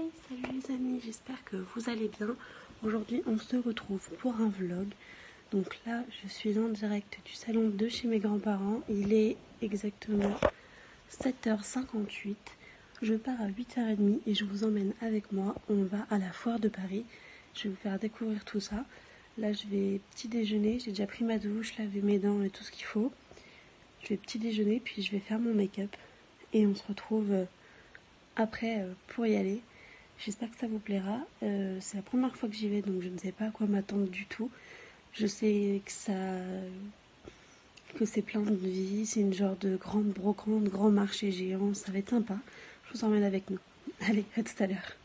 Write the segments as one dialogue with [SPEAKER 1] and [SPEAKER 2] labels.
[SPEAKER 1] Salut les amis, j'espère que vous allez bien. Aujourd'hui on se retrouve pour un vlog. Donc là je suis en direct du salon de chez mes grands-parents. Il est exactement 7h58. Je pars à 8h30 et je vous emmène avec moi. On va à la foire de Paris. Je vais vous faire découvrir tout ça. Là je vais petit déjeuner, j'ai déjà pris ma douche, lavé mes dents et tout ce qu'il faut. Je vais petit déjeuner puis je vais faire mon make-up. Et on se retrouve après pour y aller. J'espère que ça vous plaira. C'est la première fois que j'y vais, donc je ne sais pas à quoi m'attendre du tout. Je sais que c'est plein de vie, c'est une genre de grande brocante, grand marché géant, ça va être sympa. Je vous emmène avec nous. Allez, à tout à l'heure.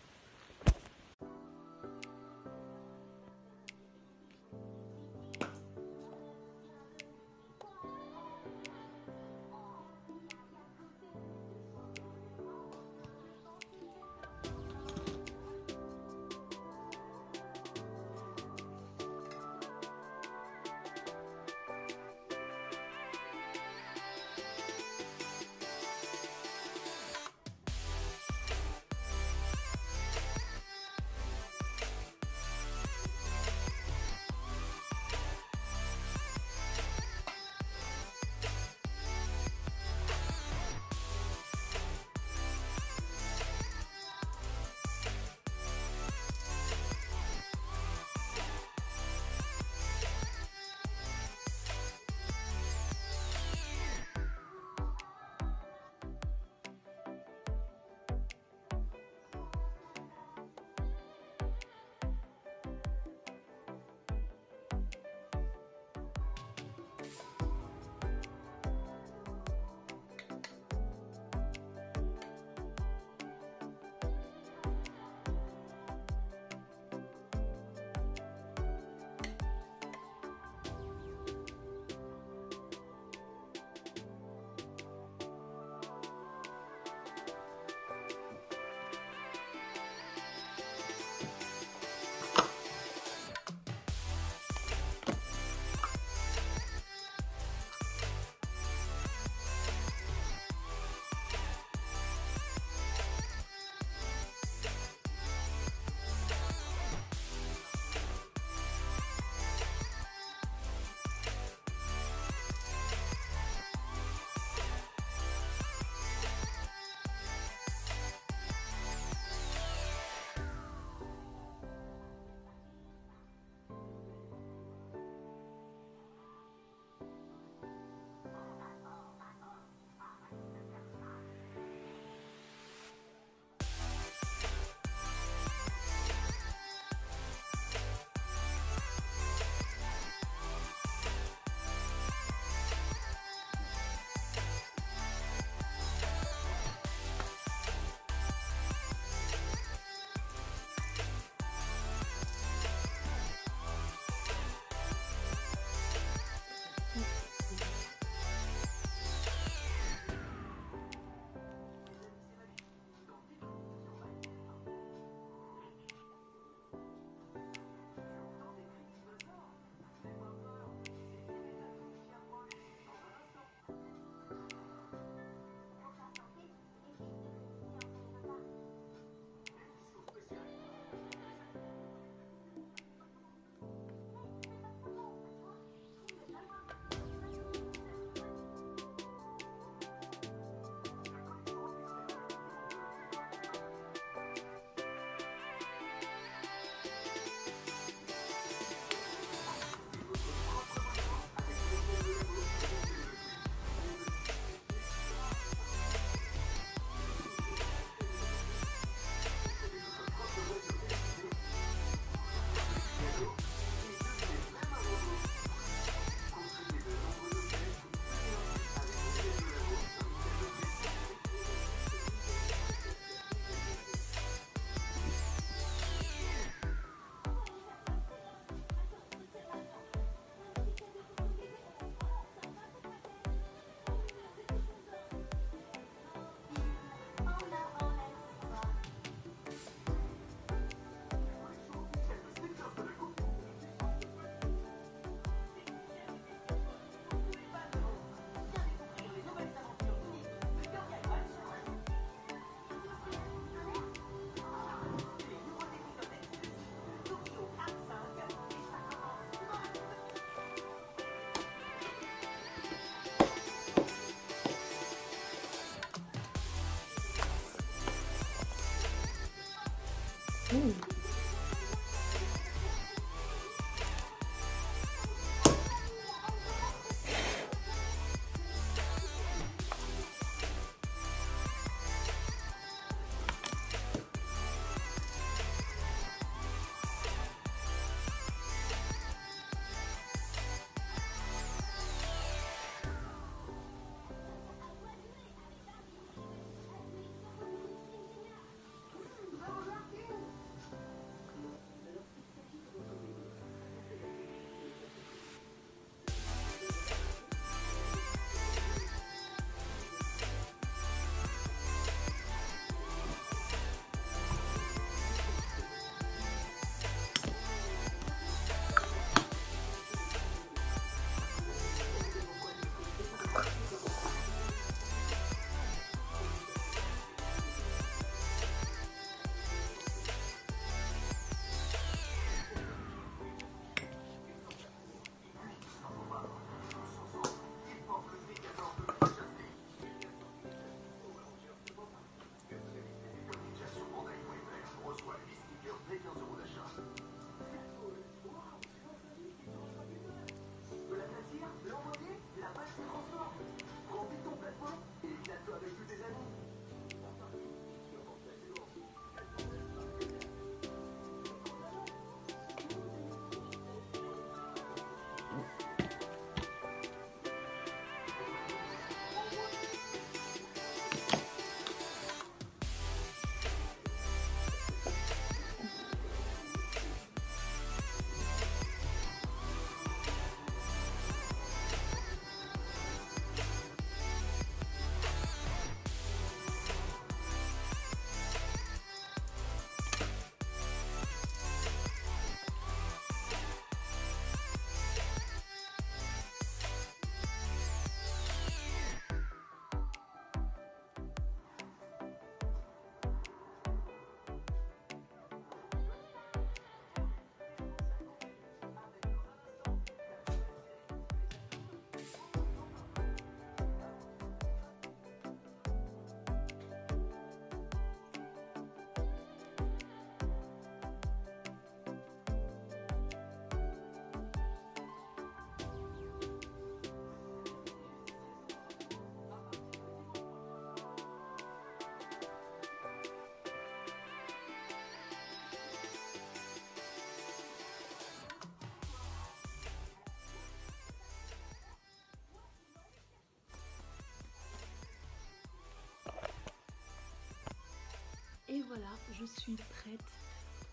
[SPEAKER 1] Et voilà, je suis prête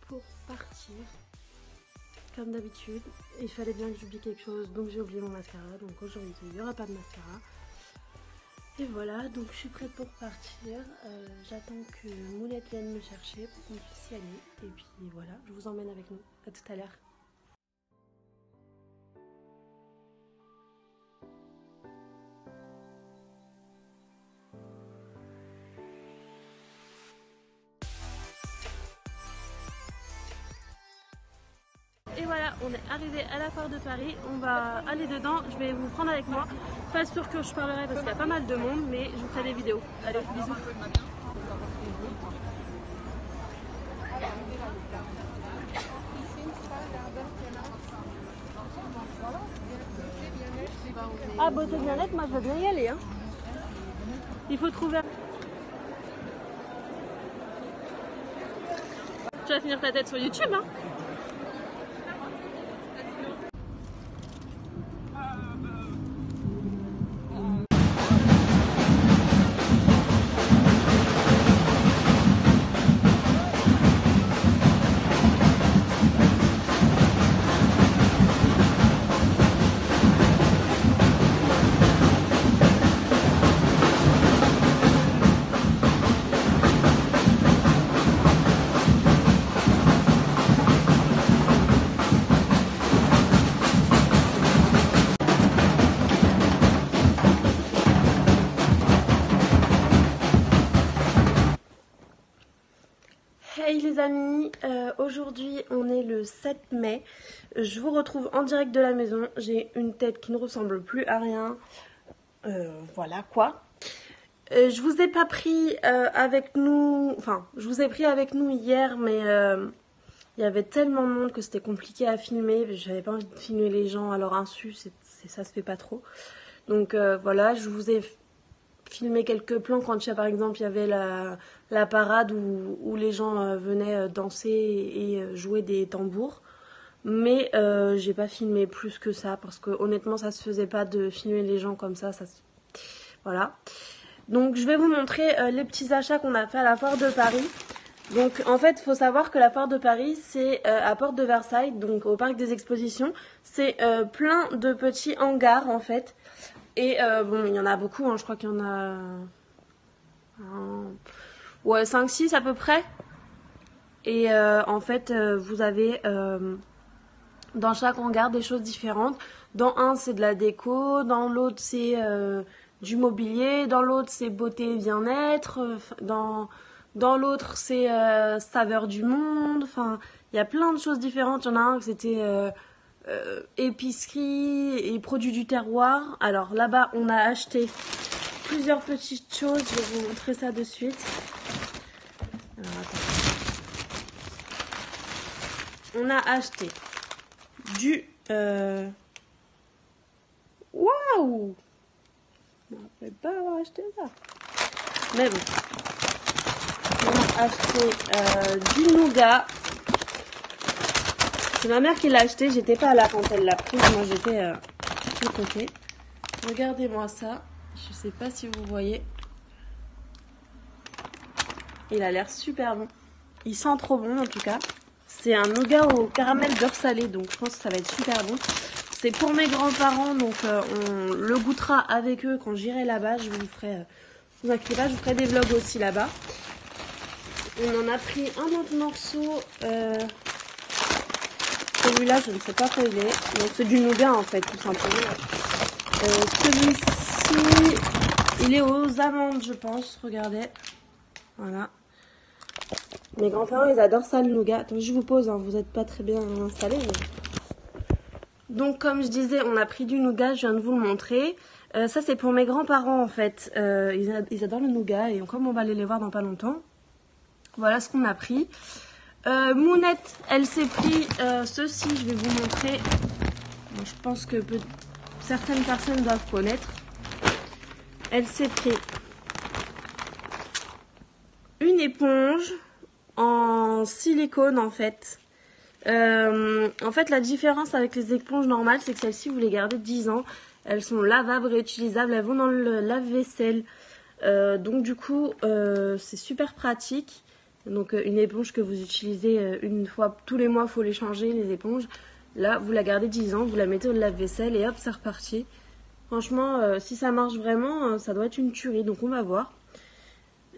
[SPEAKER 1] pour partir. Comme d'habitude, il fallait bien que j'oublie quelque chose, donc j'ai oublié mon mascara. Donc aujourd'hui, il n'y aura pas de mascara. Et voilà, donc je suis prête pour partir. J'attends que Moulette vienne me chercher pour qu'on puisse y aller. Et puis voilà, je vous emmène avec nous. À tout à l'heure. Et voilà, on est arrivé à la foire de Paris, on va aller dedans, je vais vous prendre avec moi. Pas sûr que je parlerai parce qu'il y a pas mal de monde, mais je vous ferai des vidéos. Allez, bisous. Ah, beauté bien-être, moi je veux bien y aller. Hein. Il faut trouver... Tu vas finir ta tête sur YouTube, hein. Hey les amis, aujourd'hui on est le 7 mai, je vous retrouve en direct de la maison, j'ai une tête qui ne ressemble plus à rien, voilà quoi. Je vous ai pas pris avec nous, enfin, je vous ai pris avec nous hier, mais il y avait tellement de monde que c'était compliqué à filmer. J'avais pas envie de filmer les gens à leur insu, ça se fait pas trop. Donc voilà, je vous ai filmé quelques plans quand par exemple il y avait la parade où les gens venaient danser et jouer des tambours. Mais j'ai pas filmé plus que ça parce que honnêtement ça se faisait pas de filmer les gens comme ça. Voilà. Donc je vais vous montrer les petits achats qu'on a fait à la foire de Paris. Donc en fait il faut savoir que la foire de Paris c'est à Porte de Versailles, donc au parc des expositions. C'est plein de petits hangars en fait. Et bon il y en a beaucoup, hein, je crois qu'il y en a ouais, 5-6 à peu près. Et en fait vous avez dans chaque hangar des choses différentes. Dans un c'est de la déco, dans l'autre c'est du mobilier, dans l'autre c'est beauté et bien-être, dans l'autre c'est saveur du monde, enfin il y a plein de choses différentes. Il y en a un que c'était épicerie et produits du terroir. Alors là-bas on a acheté plusieurs petites choses, je vais vous montrer ça de suite. Alors, on a acheté du waouh, je ne rappelle pas avoir acheté ça, mais bon, on a acheté du nougat. C'est ma mère qui l'a acheté, j'étais pas là quand elle l'a pris, moi j'étais à côté. Regardez-moi ça, je sais pas si vous voyez, il a l'air super bon, il sent trop bon en tout cas. C'est un nougat au caramel beurre salé, donc je pense que ça va être super bon. C'est pour mes grands-parents, donc on le goûtera avec eux quand j'irai là-bas. Je vous ferai, vous inquiétez pas, je vous ferai des vlogs aussi là-bas. On en a pris un autre morceau. Celui-là, je ne sais pas quoi il est. Donc c'est du nougat en fait, tout simplement. Celui-ci, il est aux amandes, je pense. Regardez. Voilà. Mes grands-parents, ils adorent ça, le nougat. Attends, je vous pose, hein, vous n'êtes pas très bien installés. Mais... Donc, comme je disais, on a pris du nougat, je viens de vous le montrer. Ça, c'est pour mes grands-parents, en fait. Ils adorent le nougat et comme on va aller les voir dans pas longtemps, voilà ce qu'on a pris. Mounette, elle s'est pris ceci, je vais vous montrer. Bon, je pense que certaines personnes doivent connaître. Elle s'est pris une éponge en silicone en fait. En fait la différence avec les éponges normales c'est que celles-ci vous les gardez 10 ans. Elles sont lavables, réutilisables, elles vont dans le lave-vaisselle. Donc du coup c'est super pratique. Donc une éponge que vous utilisez une fois tous les mois, il faut les changer les éponges. Là vous la gardez 10 ans, vous la mettez au lave-vaisselle et hop c'est reparti. Franchement si ça marche vraiment ça doit être une tuerie, donc on va voir.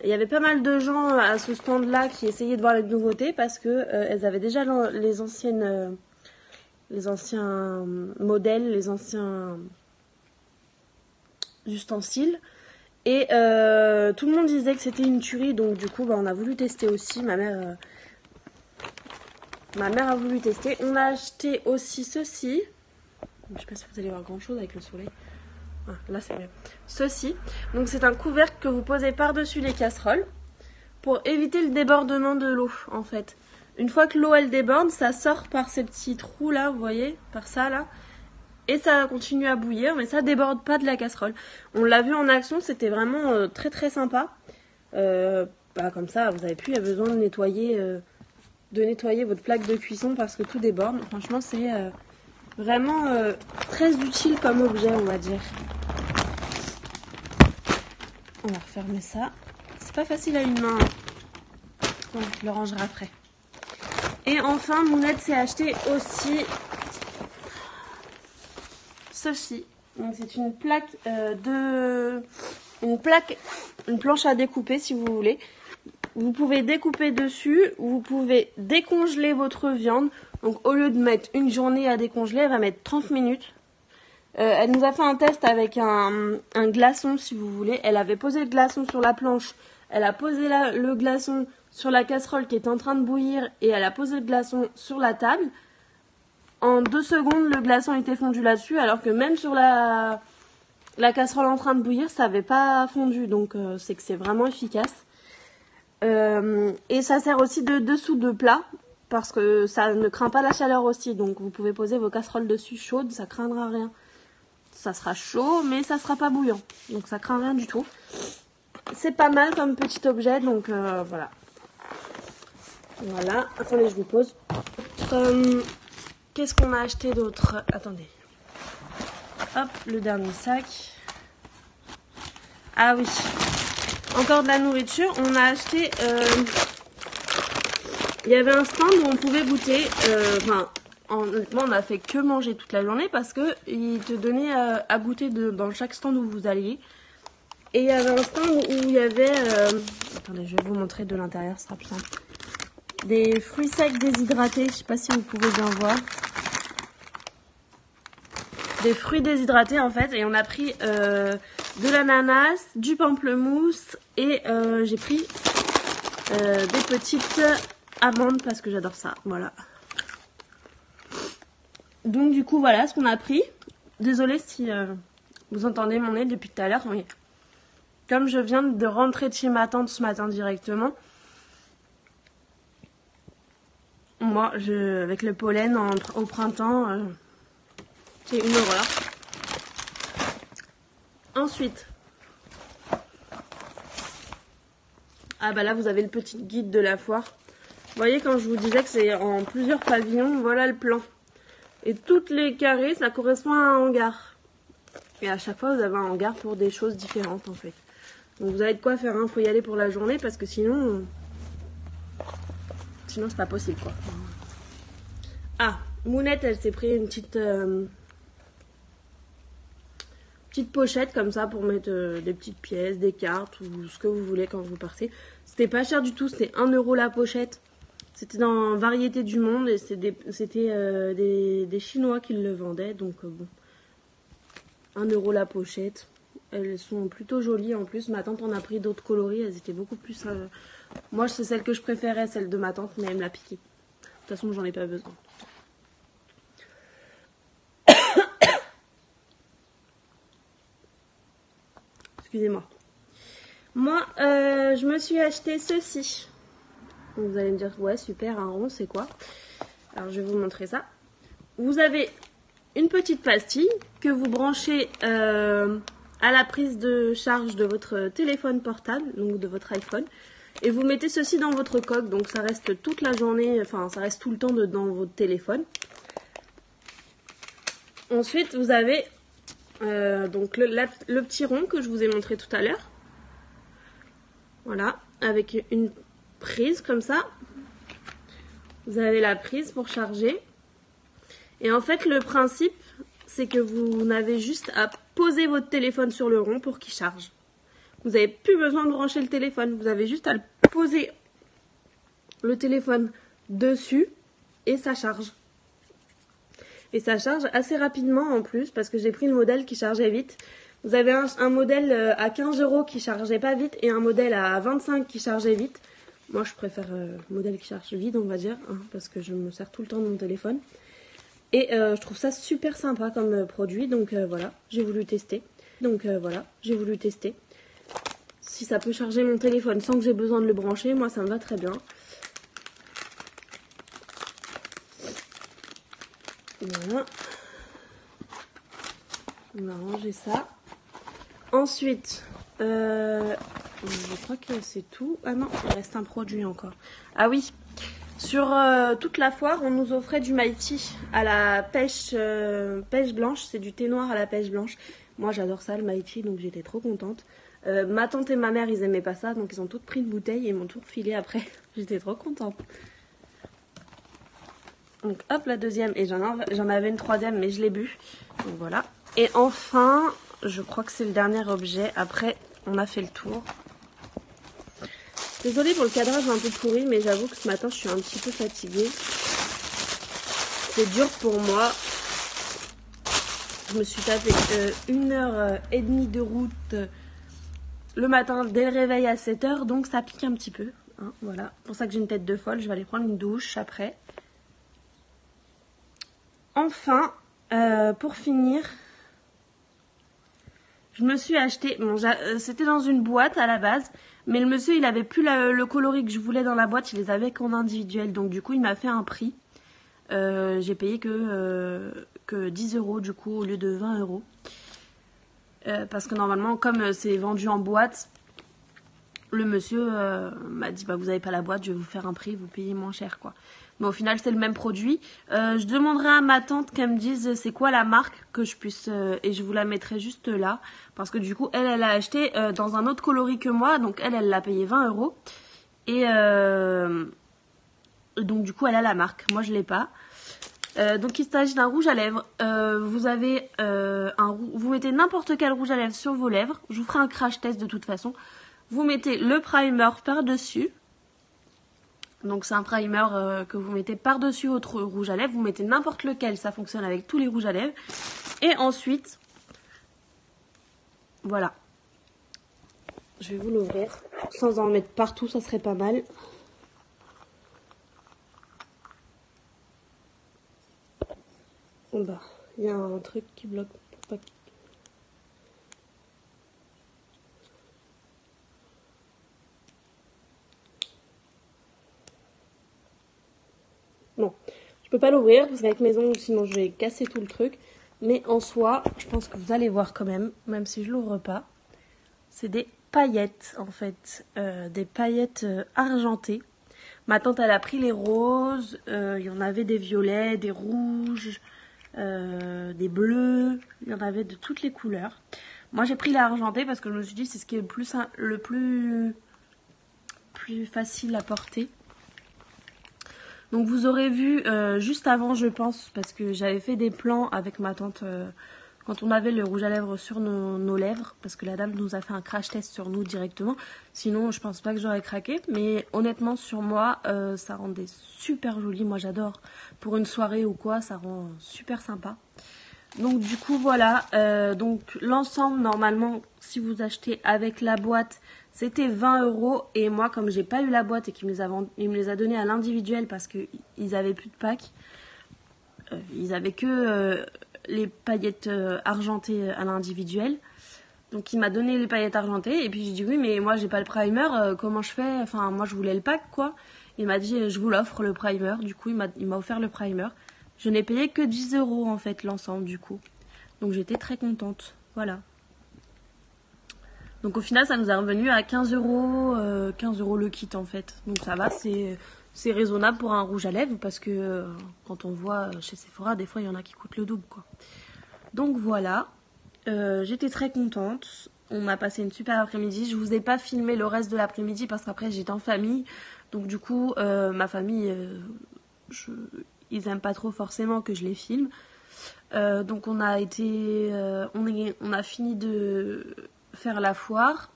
[SPEAKER 1] Il y avait pas mal de gens à ce stand-là qui essayaient de voir les nouveautés parce que elles avaient déjà les anciens modèles, les anciens ustensiles. Et tout le monde disait que c'était une tuerie, donc du coup on a voulu tester aussi. Ma mère a voulu tester. On a acheté aussi ceci. Je sais pas si vous allez voir grand chose avec le soleil. Ah, là c'est mieux. Ceci, donc c'est un couvercle que vous posez par-dessus les casseroles pour éviter le débordement de l'eau en fait. Une fois que l'eau elle déborde, ça sort par ces petits trous là, vous voyez, par ça là, et ça continue à bouillir, mais ça déborde pas de la casserole. On l'a vu en action, c'était vraiment très très sympa. Comme ça, vous avez plus besoin de nettoyer votre plaque de cuisson parce que tout déborde. Franchement, c'est vraiment très utile comme objet, on va dire. On va refermer ça. C'est pas facile à une main. Bon, je le rangerai après. Et enfin, Mounette s'est acheté aussi ceci. Donc c'est une plaque une planche à découper si vous voulez. Vous pouvez découper dessus, vous pouvez décongeler votre viande. Donc au lieu de mettre une journée à décongeler, elle va mettre 30 minutes. Elle nous a fait un test avec un glaçon si vous voulez. Elle avait posé le glaçon sur la planche. Elle a posé le glaçon sur la casserole qui est en train de bouillir. Et elle a posé le glaçon sur la table. En 2 secondes, le glaçon était fondu là-dessus. Alors que même sur la la casserole en train de bouillir, ça n'avait pas fondu, donc c'est que c'est vraiment efficace. Et ça sert aussi de dessous de plat, parce que ça ne craint pas la chaleur aussi, donc vous pouvez poser vos casseroles dessus chaudes, ça craindra rien. Ça sera chaud, mais ça sera pas bouillant, donc ça craint rien du tout. C'est pas mal comme petit objet, donc voilà. Voilà, attendez, je vous pose. Qu'est-ce qu'on a acheté d'autre? Attendez. Hop, le dernier sac. Ah oui, encore de la nourriture. On a acheté... il y avait un stand où on pouvait goûter. Honnêtement, on n'a fait que manger toute la journée parce que il te donnait à goûter dans chaque stand où vous alliez. Et il y avait un stand où il y avait... attendez, je vais vous montrer de l'intérieur, ce sera plus simple. Des fruits secs déshydratés, je sais pas si vous pouvez bien voir. Des fruits déshydratés en fait, et on a pris de l'ananas, du pamplemousse et j'ai pris des petites amandes parce que j'adore ça, voilà. Donc du coup voilà ce qu'on a pris. Désolée si vous entendez mon nez depuis tout à l'heure, mais comme je viens de rentrer de chez ma tante ce matin directement, moi avec le pollen au printemps, c'est une horreur. Ensuite, ah bah là vous avez le petit guide de la foire. Vous voyez quand je vous disais que c'est en plusieurs pavillons, voilà le plan. Et toutes les carrés ça correspond à un hangar. Et à chaque fois vous avez un hangar pour des choses différentes en fait. Donc vous avez de quoi faire, hein. Faut y aller pour la journée parce que sinon c'est pas possible quoi. Ah, Mounette elle s'est pris une petite pochette comme ça pour mettre des petites pièces, des cartes ou ce que vous voulez quand vous partez. C'était pas cher du tout, c'était 1 € la pochette. C'était dans Variété du Monde et c'était des Chinois qui le vendaient. Donc bon, 1 € la pochette. Elles sont plutôt jolies en plus. Ma tante en a pris d'autres coloris, elles étaient beaucoup plus... Moi c'est celle que je préférais, celle de ma tante, mais elle me l'a piquée. De toute façon j'en ai pas besoin. Excusez-moi. Moi, je me suis acheté ceci. Donc vous allez me dire, ouais, super, un rond, c'est quoi? Alors, je vais vous montrer ça. Vous avez une petite pastille que vous branchez à la prise de charge de votre téléphone portable, donc de votre iPhone. Et vous mettez ceci dans votre coque, donc ça reste toute la journée, enfin, ça reste tout le temps dans votre téléphone. Ensuite, vous avez... donc le petit rond que je vous ai montré tout à l'heure. Voilà, avec une prise comme ça. Vous avez la prise pour charger. Et en fait, le principe, c'est que vous n'avez juste à poser votre téléphone sur le rond pour qu'il charge. Vous n'avez plus besoin de brancher le téléphone. Vous avez juste à poser le téléphone dessus et ça charge. Et ça charge assez rapidement en plus parce que j'ai pris le modèle qui chargeait vite. Vous avez un modèle à 15 € qui chargeait pas vite et un modèle à 25 qui chargeait vite. Moi je préfère le modèle qui charge vite on va dire, hein, parce que je me sers tout le temps de mon téléphone. Et je trouve ça super sympa comme produit, donc voilà, j'ai voulu tester. Si ça peut charger mon téléphone sans que j'ai besoin de le brancher, moi ça me va très bien. Voilà. On va ranger ça. Ensuite, je crois que c'est tout. Ah non, il reste un produit encore. Ah oui, sur toute la foire, on nous offrait du Mighty à la pêche blanche. C'est du thé noir à la pêche blanche. Moi, j'adore ça, le Mighty, donc j'étais trop contente. Ma tante et ma mère, ils aimaient pas ça, donc ils ont toutes pris une bouteille et m'ont tout refilé après. J'étais trop contente. Donc hop, la deuxième, et j'en avais une troisième, mais je l'ai bu. Donc voilà. Et enfin, je crois que c'est le dernier objet. Après, on a fait le tour. Désolée pour le cadrage un peu pourri, mais j'avoue que ce matin, je suis un petit peu fatiguée. C'est dur pour moi. Je me suis tapé 1h30 de route le matin dès le réveil à 7 h, donc ça pique un petit peu. Hein, voilà, pour ça que j'ai une tête de folle. Je vais aller prendre une douche après. Enfin, pour finir, Je me suis acheté, bon, c'était dans une boîte à la base, mais le monsieur il avait plus le coloris que je voulais dans la boîte, il les avait qu'en individuel, donc du coup il m'a fait un prix. J'ai payé que 10 € du coup au lieu de 20 €. Parce que normalement comme c'est vendu en boîte, le monsieur m'a dit bah vous avez pas la boîte, je vais vous faire un prix, vous payez moins cher quoi. Mais au final c'est le même produit. Je demanderai à ma tante qu'elle me dise c'est quoi la marque que je puisse et je vous la mettrai juste là parce que du coup elle a acheté dans un autre coloris que moi, donc elle l'a payé 20 € et donc du coup elle a la marque, moi je l'ai pas. Donc il s'agit d'un rouge à lèvres. Vous avez vous mettez n'importe quel rouge à lèvres sur vos lèvres. Je vous ferai un crash test de toute façon. Vous mettez le primer par-dessus. Donc c'est un primer que vous mettez par-dessus votre rouge à lèvres. Vous mettez n'importe lequel, ça fonctionne avec tous les rouges à lèvres. Et ensuite, voilà. Je vais vous l'ouvrir. Sans en mettre partout, ça serait pas mal. Bah, il y a un truc qui bloque pour pas. Non, je peux pas l'ouvrir parce qu'avec mes ongles sinon je vais casser tout le truc. Mais en soi, je pense que vous allez voir quand même si je l'ouvre pas. C'est des paillettes en fait, des paillettes argentées. Ma tante elle a pris les roses, il y en avait des violets, des rouges, des bleus, il y en avait de toutes les couleurs. Moi j'ai pris l'argenté parce que je me suis dit c'est ce qui est le plus facile à porter. Donc vous aurez vu juste avant je pense parce que j'avais fait des plans avec ma tante quand on avait le rouge à lèvres sur nos lèvres parce que la dame nous a fait un crash test sur nous directement. Sinon je pense pas que j'aurais craqué mais honnêtement sur moi ça rendait super joli. Moi j'adore pour une soirée ou quoi, ça rend super sympa. Donc du coup voilà, donc l'ensemble normalement si vous achetez avec la boîte c'était 20 € et moi comme j'ai pas eu la boîte et qu'il me les a donnés à l'individuel parce qu'ils avaient plus de pack, ils avaient que les paillettes argentées à l'individuel. Donc il m'a donné les paillettes argentées et puis j'ai dit oui mais moi j'ai pas le primer, comment je fais, enfin moi je voulais le pack quoi. Il m'a dit je vous l'offre le primer, du coup il m'a offert le primer. Je n'ai payé que 10 € en fait l'ensemble du coup. Donc j'étais très contente, voilà. Donc au final ça nous est revenu à 15 €, 15 € le kit en fait. Donc ça va, c'est raisonnable pour un rouge à lèvres parce que quand on voit chez Sephora, des fois il y en a qui coûtent le double quoi. Donc voilà, j'étais très contente. On a passé une super après-midi. Je vous ai pas filmé le reste de l'après-midi parce qu'après j'étais en famille. Donc du coup ma famille, ils aiment pas trop forcément que je les filme. Donc on a fini de faire la foire.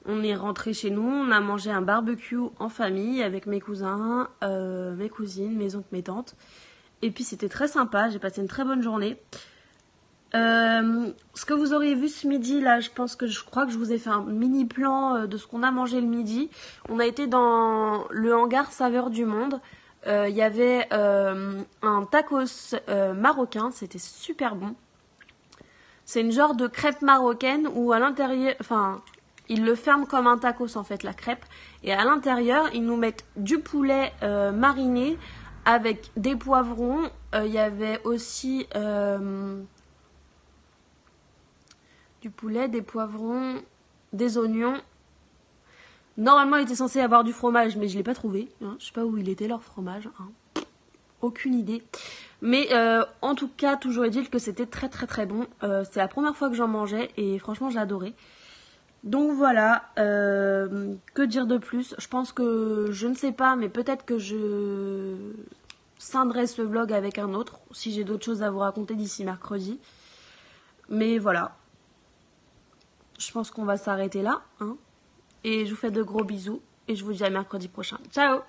[SPEAKER 1] On est rentré chez nous, on a mangé un barbecue en famille avec mes cousins, mes cousines, mes oncles, mes tantes. Et puis c'était très sympa, j'ai passé une très bonne journée. Ce que vous auriez vu ce midi, là, je crois que je vous ai fait un mini plan de ce qu'on a mangé le midi. On a été dans le hangar Saveurs du Monde. Il y avait un tacos marocain, c'était super bon. C'est une genre de crêpe marocaine où à l'intérieur, enfin, ils le ferment comme un tacos en fait, la crêpe. Et à l'intérieur, ils nous mettent du poulet mariné avec des poivrons. Il y avait aussi du poulet, des poivrons, des oignons. Normalement, il était censé y avoir du fromage, mais je ne l'ai pas trouvé. Hein. Je sais pas où il était leur fromage. Hein. Aucune idée. Mais en tout cas, toujours est-il que c'était très très très bon. C'est la première fois que j'en mangeais et franchement, j'ai adoré. Donc voilà, que dire de plus? Je pense que, je ne sais pas, mais peut-être que je scinderai ce vlog avec un autre, si j'ai d'autres choses à vous raconter d'ici mercredi. Mais voilà. Je pense qu'on va s'arrêter là. Hein. Et je vous fais de gros bisous et je vous dis à mercredi prochain. Ciao!